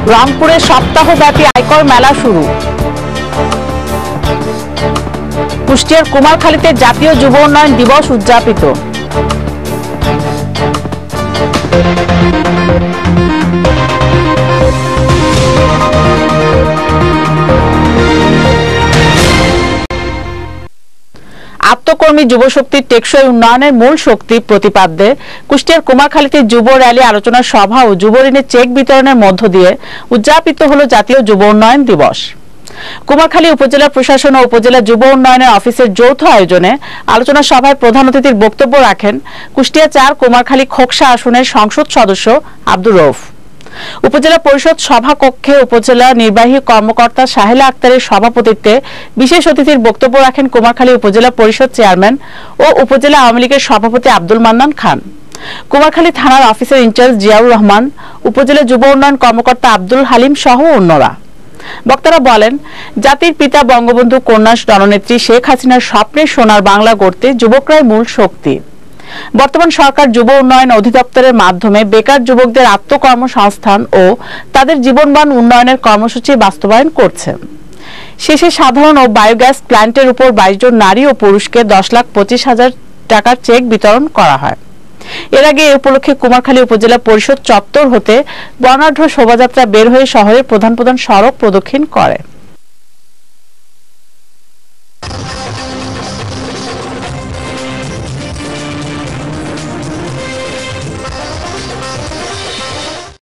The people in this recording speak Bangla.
রংপুরে সপ্তাহব্যাপী আয়কর মেলা শুরু। কুষ্টিয়ার কুমারখালীতে জাতীয় যুব উন্নয়ন দিবস উদযাপিত। আত্মকর্মী যুবশক্তির টেকসই উন্নয়নের মূল শক্তি প্রতিপাদ্যে কুষ্টিয়ার কুমারখালীতে যুব র্যালি, আলোচনা সভা ও যুব ঋণের চেক বিতরণের মধ্য দিয়ে উদযাপিত হল জাতীয় যুব উন্নয়ন দিবস। কুমারখালী উপজেলা প্রশাসন ও উপজেলা যুব উন্নয়নের অফিসের যৌথ আয়োজনে আলোচনা সভায় প্রধান অতিথির বক্তব্য রাখেন কুষ্টিয়া ৪ কুমারখালী খোকসা আসনের সংসদ সদস্য আব্দুর রউফ। উপজেলা পরিষদ সভাকক্ষে উপজেলা নির্বাহী কর্মকর্তা সাহেলা আক্তারের সভাপতিত্বে বিশেষ অতিথির বক্তব্য রাখেন কুমারখালী উপজেলা পরিষদ চেয়ারম্যান ও উপজেলা আওয়ামী লীগের সভাপতি আব্দুল মান্নান খান, কুমারখালী থানার অফিসার ইনচার্জ জিয়াউর রহমান, উপজেলা যুব উন্নয়ন কর্মকর্তা আব্দুল হালিম সহ অন্যরা। বক্তারা বলেন, জাতির পিতা বঙ্গবন্ধু কন্যা জননেত্রী শেখ হাসিনার স্বপ্নের সোনার বাংলা গড়তে যুবকরাই মূল শক্তি। বর্তমান সরকার যুব উন্নয়ন অধিদপ্তরের মাধ্যমে বেকার যুবকদের আত্মকর্মসংস্থান ও তাদের জীবনমান উন্নয়নের কর্মসূচি বাস্তবায়ন করছে। শেষে সাধারণ ও বায়োগ্যাস প্ল্যান্টের উপর 22 জন নারী ও পুরুষকে 10,25,000 টাকার চেক বিতরণ করা হয়। এর আগে এ উপলক্ষে কুমারখালী উপজেলা পরিষদ চত্বর হতে বর্ণাঢ্য শোভাযাত্রা বের হয়ে শহরের প্রধান প্রধান সড়ক প্রদক্ষিণ করে।